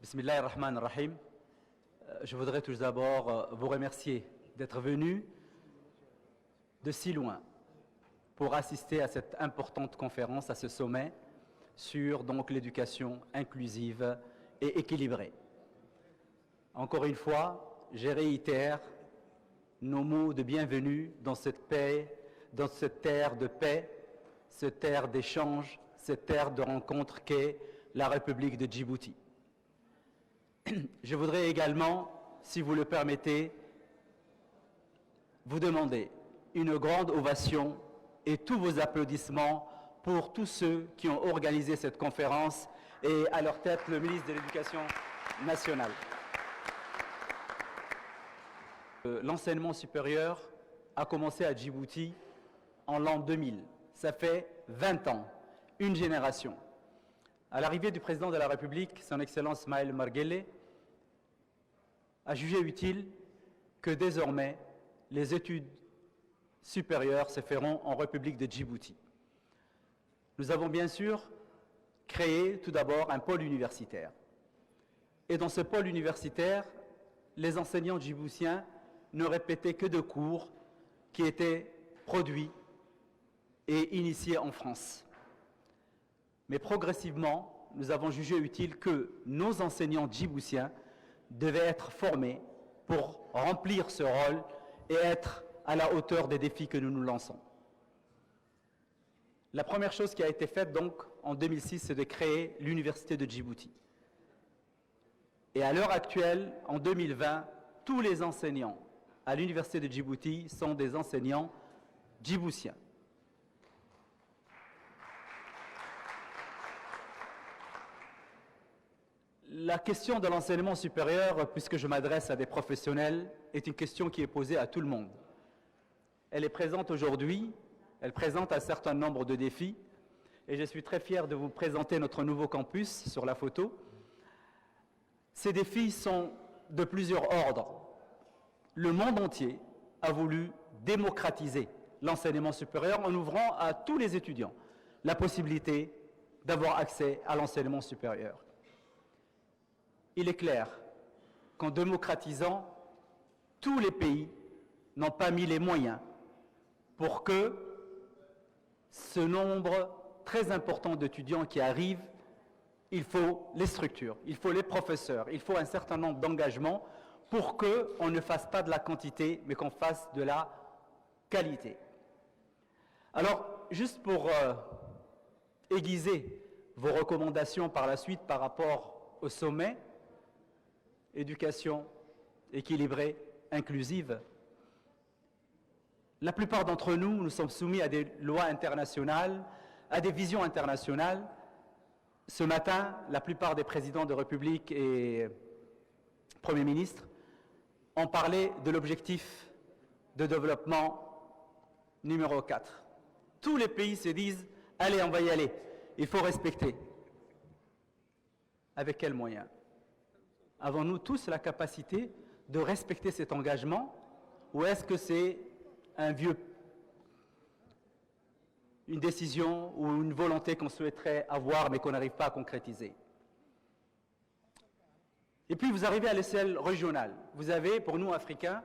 Bismillah ar-Rahman ar-Rahim. Je voudrais tout d'abord vous remercier d'être venus de si loin pour assister à cette importante conférence, à ce sommet sur donc l'éducation inclusive et équilibrée. Encore une fois, je réitère nos mots de bienvenue dans cette paix, dans cette terre de paix, cette terre d'échange, cette terre de rencontre qu'est la République de Djibouti. Je voudrais également, si vous le permettez, vous demander une grande ovation et tous vos applaudissements pour tous ceux qui ont organisé cette conférence et à leur tête le ministre de l'Éducation nationale. L'enseignement supérieur a commencé à Djibouti en l'an 2000. Ça fait 20 ans, une génération. À l'arrivée du président de la République, son Excellence Ismaël Omar Guelleh, a jugé utile que désormais les études supérieures se feront en République de Djibouti. Nous avons bien sûr créé tout d'abord un pôle universitaire. Et dans ce pôle universitaire, les enseignants djiboutiens ne répétaient que de cours qui étaient produits et initiés en France. Mais progressivement, nous avons jugé utile que nos enseignants djiboutiens devaient être formés pour remplir ce rôle et être à la hauteur des défis que nous nous lançons. La première chose qui a été faite donc en 2006, c'est de créer l'Université de Djibouti. Et à l'heure actuelle, en 2020, tous les enseignants à l'Université de Djibouti sont des enseignants djiboutiens. La question de l'enseignement supérieur, puisque je m'adresse à des professionnels, est une question qui est posée à tout le monde. Elle est présente aujourd'hui, elle présente un certain nombre de défis, et je suis très fier de vous présenter notre nouveau campus sur la photo. Ces défis sont de plusieurs ordres. Le monde entier a voulu démocratiser l'enseignement supérieur en ouvrant à tous les étudiants la possibilité d'avoir accès à l'enseignement supérieur. Il est clair qu'en démocratisant, tous les pays n'ont pas mis les moyens pour que ce nombre très important d'étudiants qui arrivent, il faut les structures, il faut les professeurs, il faut un certain nombre d'engagements pour qu'on ne fasse pas de la quantité, mais qu'on fasse de la qualité. Alors, juste pour aiguiser vos recommandations par la suite par rapport au sommet, éducation équilibrée, inclusive. La plupart d'entre nous, nous sommes soumis à des lois internationales, à des visions internationales. Ce matin, la plupart des présidents de République et premiers ministres ont parlé de l'objectif de développement numéro 4. Tous les pays se disent « Allez, on va y aller, il faut respecter ». Avec quels moyens ? Avons-nous tous la capacité de respecter cet engagement ou est-ce que c'est une décision ou une volonté qu'on souhaiterait avoir mais qu'on n'arrive pas à concrétiser? Et puis vous arrivez à l'échelle régionale. Vous avez, pour nous Africains,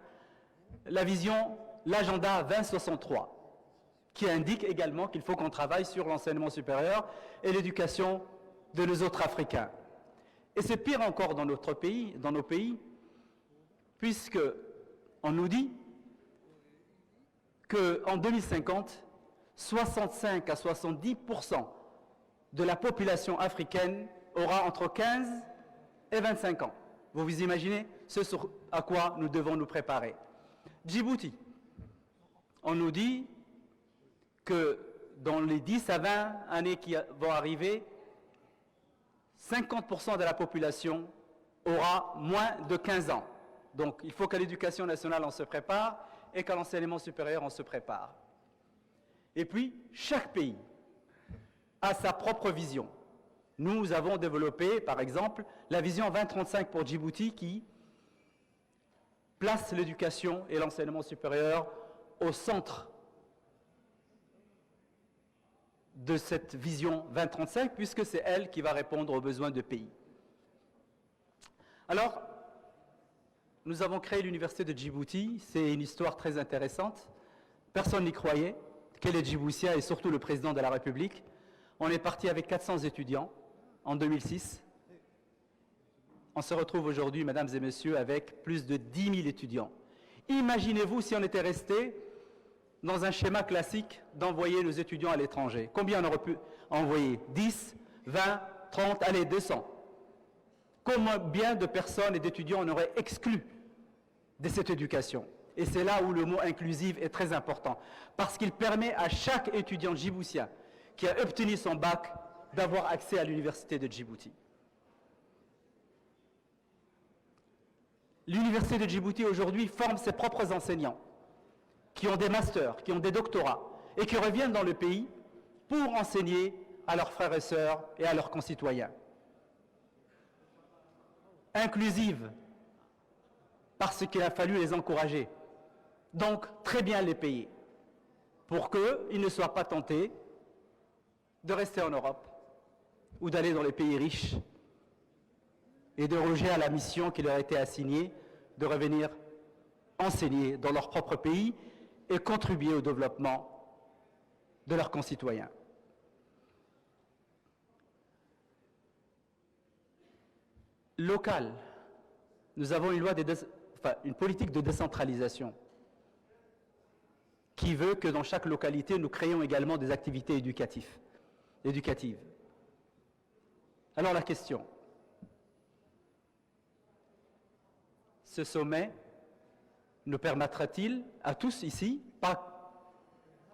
la vision, l'agenda 2063, qui indique également qu'il faut qu'on travaille sur l'enseignement supérieur et l'éducation de nos autres Africains. Et c'est pire encore dans notre pays, dans nos pays, puisque on nous dit qu'en 2050, 65 à 70% de la population africaine aura entre 15 et 25 ans. Vous vous imaginez ce sur à quoi nous devons nous préparer. Djibouti, on nous dit que dans les 10 à 20 années qui vont arriver, 50% de la population aura moins de 15 ans. Donc il faut qu'à l'éducation nationale on se prépare et qu'à l'enseignement supérieur on se prépare. Et puis chaque pays a sa propre vision. Nous avons développé par exemple la vision 2035 pour Djibouti qui place l'éducation et l'enseignement supérieur au centre de cette vision 2035, puisque c'est elle qui va répondre aux besoins de pays. Alors, nous avons créé l'université de Djibouti. C'est une histoire très intéressante. Personne n'y croyait, que les Djiboutiens et surtout le président de la République. On est parti avec 400 étudiants en 2006. On se retrouve aujourd'hui, mesdames et messieurs, avec plus de 10 000 étudiants. Imaginez-vous si on était resté dans un schéma classique d'envoyer nos étudiants à l'étranger. Combien on aurait pu envoyer? 10, 20, 30, allez, 200. Combien de personnes et d'étudiants on aurait exclus de cette éducation? Et c'est là où le mot inclusive est très important, parce qu'il permet à chaque étudiant djiboutien qui a obtenu son bac d'avoir accès à l'université de Djibouti. L'université de Djibouti aujourd'hui forme ses propres enseignants, qui ont des masters, qui ont des doctorats, et qui reviennent dans le pays pour enseigner à leurs frères et sœurs et à leurs concitoyens. Inclusive, parce qu'il a fallu les encourager. Donc, très bien les payer, pour qu'ils ne soient pas tentés de rester en Europe ou d'aller dans les pays riches et de déroger à la mission qui leur a été assignée de revenir enseigner dans leur propre pays et contribuer au développement de leurs concitoyens. Local, nous avons une politique de décentralisation qui veut que dans chaque localité, nous créions également des activités éducatives. Alors la question, ce sommet nous permettra-t-il à tous ici, pas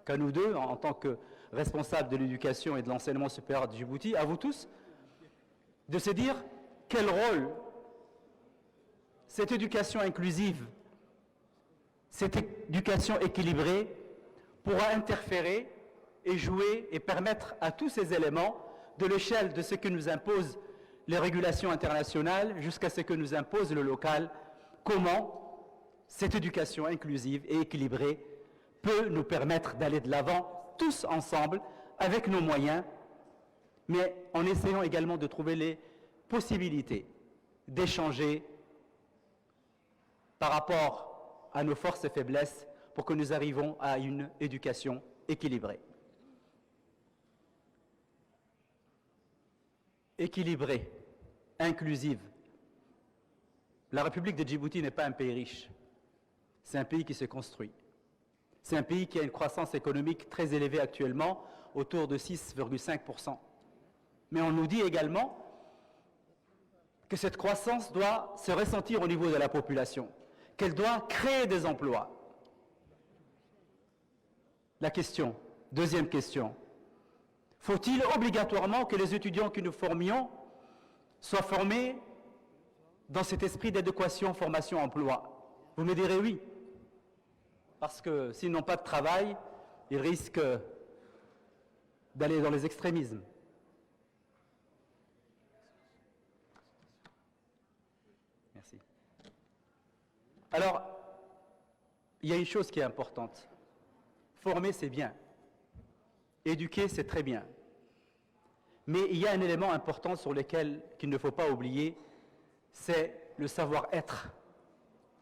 qu'à nous deux en tant que responsables de l'éducation et de l'enseignement supérieur de Djibouti, à vous tous, de se dire quel rôle cette éducation inclusive, cette éducation équilibrée pourra interférer et jouer et permettre à tous ces éléments, de l'échelle de ce que nous imposent les régulations internationales jusqu'à ce que nous impose le local, comment cette éducation inclusive et équilibrée peut nous permettre d'aller de l'avant tous ensemble avec nos moyens, mais en essayant également de trouver les possibilités d'échanger par rapport à nos forces et faiblesses pour que nous arrivions à une éducation équilibrée. Équilibrée, inclusive. La République de Djibouti n'est pas un pays riche. C'est un pays qui se construit. C'est un pays qui a une croissance économique très élevée actuellement, autour de 6,5%. Mais on nous dit également que cette croissance doit se ressentir au niveau de la population, qu'elle doit créer des emplois. La question, deuxième question, faut-il obligatoirement que les étudiants que nous formions soient formés dans cet esprit d'adéquation, formation, emploi? Vous me direz oui, parce que s'ils n'ont pas de travail, ils risquent d'aller dans les extrémismes. Merci. Alors, il y a une chose qui est importante. Former, c'est bien. Éduquer, c'est très bien. Mais il y a un élément important sur lequel qu'il ne faut pas oublier, c'est le savoir-être.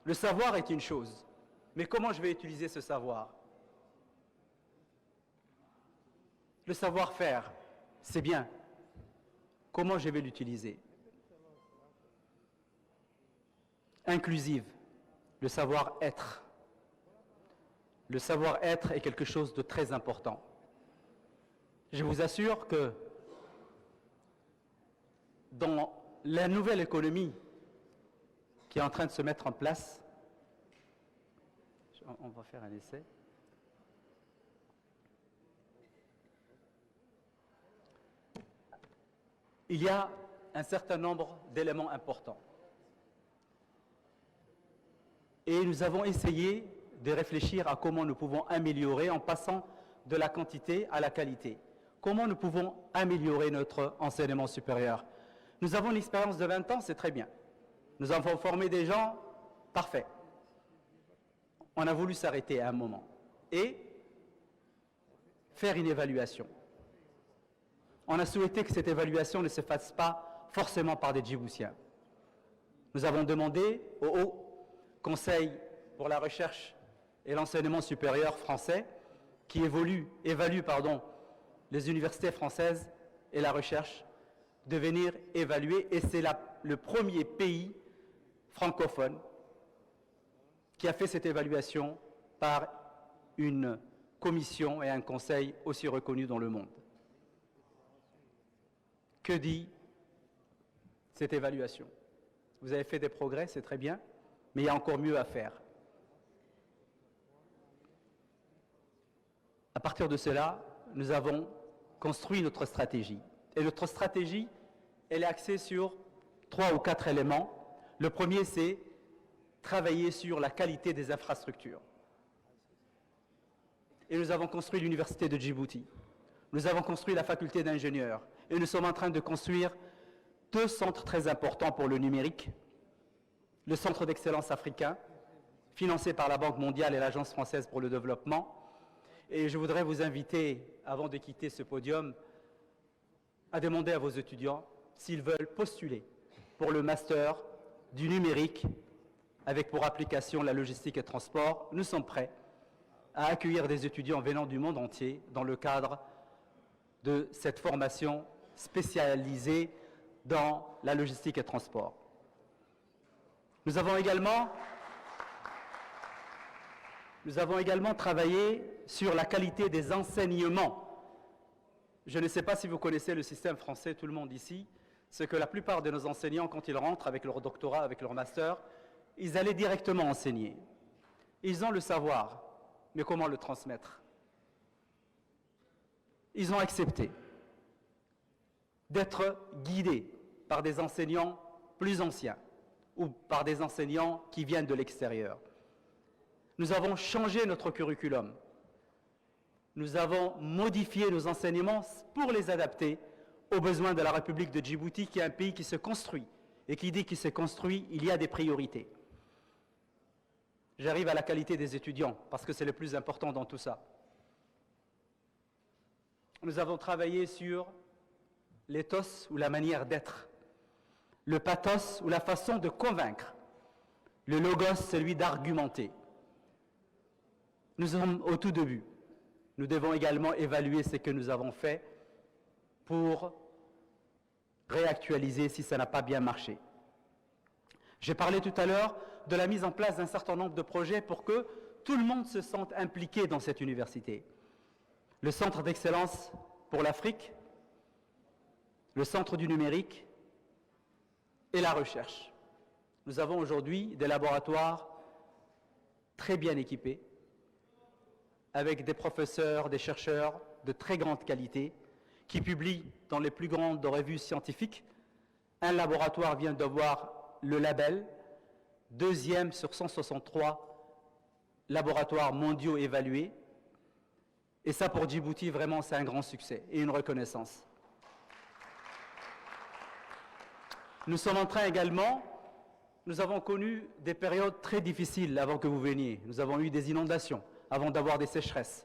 Le savoir est une chose, mais comment je vais utiliser ce savoir? Le savoir-faire, c'est bien. Comment je vais l'utiliser? Inclusive, le savoir-être. Le savoir-être est quelque chose de très important. Je vous assure que dans la nouvelle économie qui est en train de se mettre en place, on va faire un essai. Il y a un certain nombre d'éléments importants. Et nous avons essayé de réfléchir à comment nous pouvons améliorer en passant de la quantité à la qualité. Comment nous pouvons améliorer notre enseignement supérieur? Nous avons une expérience de 20 ans, c'est très bien. Nous avons formé des gens parfaits. On a voulu s'arrêter à un moment et faire une évaluation. On a souhaité que cette évaluation ne se fasse pas forcément par des Djiboutiens. Nous avons demandé au Haut Conseil pour la recherche et l'enseignement supérieur français, qui évalue les universités françaises et la recherche, de venir évaluer, et c'est le premier pays francophone qui a fait cette évaluation par une commission et un conseil aussi reconnus dans le monde. Que dit cette évaluation? Vous avez fait des progrès, c'est très bien, mais il y a encore mieux à faire. À partir de cela, nous avons construit notre stratégie. Et notre stratégie, elle est axée sur 3 ou 4 éléments. Le premier, c'est travailler sur la qualité des infrastructures. Et nous avons construit l'université de Djibouti. Nous avons construit la faculté d'ingénieurs. Et nous sommes en train de construire 2 centres très importants pour le numérique. Le centre d'excellence africain, financé par la Banque mondiale et l'Agence française pour le développement. Et je voudrais vous inviter, avant de quitter ce podium, à demander à vos étudiants s'ils veulent postuler pour le master du numérique avec pour application la logistique et transport. Nous sommes prêts à accueillir des étudiants venant du monde entier dans le cadre de cette formation spécialisée dans la logistique et transport. Nous avons également travaillé sur la qualité des enseignements. Je ne sais pas si vous connaissez le système français, tout le monde ici, c'est que la plupart de nos enseignants, quand ils rentrent avec leur doctorat, avec leur master, ils allaient directement enseigner. Ils ont le savoir, mais comment le transmettre? Ils ont accepté d'être guidés par des enseignants plus anciens ou par des enseignants qui viennent de l'extérieur. Nous avons changé notre curriculum. Nous avons modifié nos enseignements pour les adapter aux besoins de la République de Djibouti, qui est un pays qui se construit. Et qui dit qu'il se construit, il y a des priorités. J'arrive à la qualité des étudiants, parce que c'est le plus important dans tout ça. Nous avons travaillé sur l'éthos ou la manière d'être, le pathos ou la façon de convaincre, le logos, celui d'argumenter. Nous sommes au tout début. Nous devons également évaluer ce que nous avons fait pour réactualiser si ça n'a pas bien marché. J'ai parlé tout à l'heure de la mise en place d'un certain nombre de projets pour que tout le monde se sente impliqué dans cette université. Le Centre d'excellence pour l'Afrique, le Centre du numérique et la recherche. Nous avons aujourd'hui des laboratoires très bien équipés, avec des professeurs, des chercheurs de très grande qualité, qui publient dans les plus grandes revues scientifiques. Un laboratoire vient d'avoir le label, 2e sur 163 laboratoires mondiaux évalués. Et ça, pour Djibouti, vraiment, c'est un grand succès et une reconnaissance. Nous sommes en train également, nous avons connu des périodes très difficiles avant que vous veniez. Nous avons eu des inondations, avant d'avoir des sécheresses.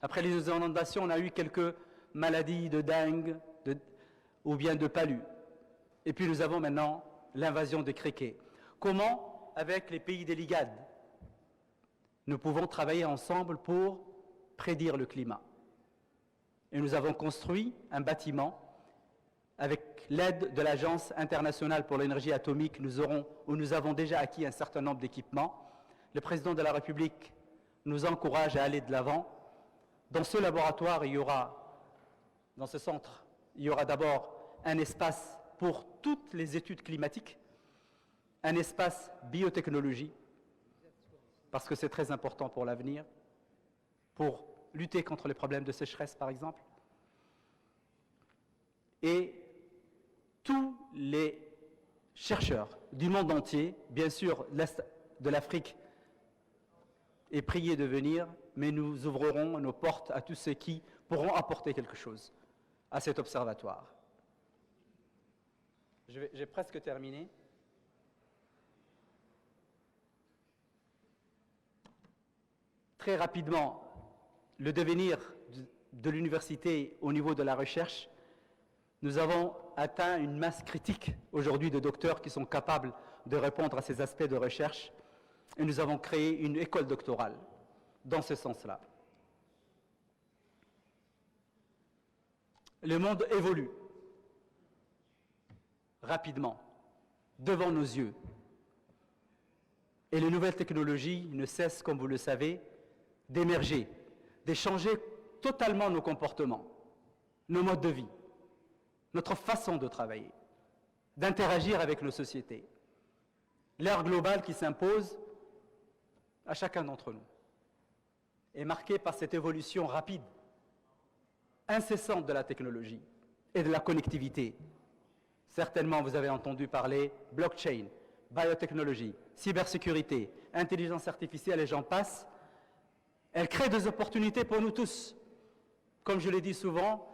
Après les inondations, on a eu quelques maladies de dengue ou bien de palu. Et puis nous avons maintenant l'invasion des criquets. Comment, avec les pays des Ligades, nous pouvons travailler ensemble pour prédire le climat? Et nous avons construit un bâtiment avec l'aide de l'Agence internationale pour l'énergie atomique. Nous avons déjà acquis un certain nombre d'équipements. Le président de la République nous encourage à aller de l'avant. Dans ce laboratoire, dans ce centre, il y aura d'abord un espace pour toutes les études climatiques, un espace biotechnologie, parce que c'est très important pour l'avenir, pour lutter contre les problèmes de sécheresse, par exemple. Et tous les chercheurs du monde entier, bien sûr, l'Est de l'Afrique est prié de venir, mais nous ouvrirons nos portes à tous ceux qui pourront apporter quelque chose à cet observatoire. J'ai presque terminé. Très rapidement, le devenir de l'université au niveau de la recherche. Nous avons atteint une masse critique aujourd'hui de docteurs qui sont capables de répondre à ces aspects de recherche. Et nous avons créé une école doctorale dans ce sens-là. Le monde évolue rapidement, devant nos yeux. Et les nouvelles technologies ne cessent, comme vous le savez, d'émerger, de changer totalement nos comportements, nos modes de vie, notre façon de travailler, d'interagir avec nos sociétés. L'ère globale qui s'impose à chacun d'entre nous est marquée par cette évolution rapide, incessante de la technologie et de la connectivité. Certainement, vous avez entendu parler blockchain, biotechnologie, cybersécurité, intelligence artificielle et j'en passe. Elle crée des opportunités pour nous tous. Comme je l'ai dit souvent,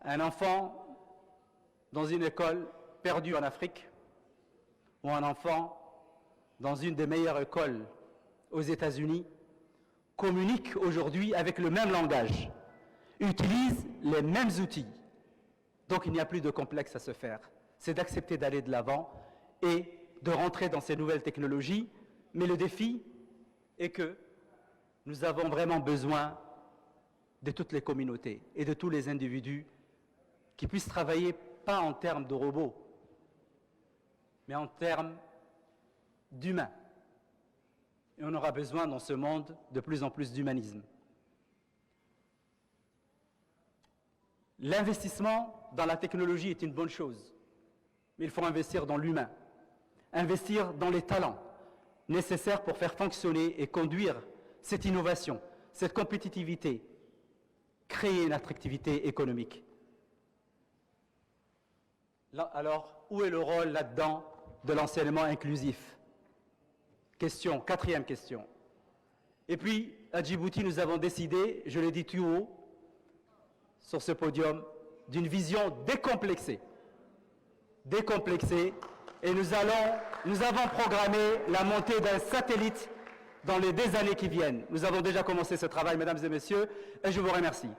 un enfant dans une école perdue en Afrique ou un enfant dans une des meilleures écoles aux États-Unis communique aujourd'hui avec le même langage, utilise les mêmes outils. Donc il n'y a plus de complexe à se faire. C'est d'accepter d'aller de l'avant et de rentrer dans ces nouvelles technologies. Mais le défi est que nous avons vraiment besoin de toutes les communautés et de tous les individus qui puissent travailler pas en termes de robots, mais en termes d'humains. Et on aura besoin dans ce monde de plus en plus d'humanisme. L'investissement dans la technologie est une bonne chose, mais il faut investir dans l'humain, investir dans les talents nécessaires pour faire fonctionner et conduire cette innovation, cette compétitivité, créer une attractivité économique. Là, alors, où est le rôle là-dedans de l'enseignement inclusif? Quatrième question. Et puis, à Djibouti, nous avons décidé, je l'ai dit tout haut, sur ce podium, d'une vision décomplexée. Décomplexée. Et nous avons programmé la montée d'un satellite dans les 2 années qui viennent. Nous avons déjà commencé ce travail, mesdames et messieurs, et je vous remercie.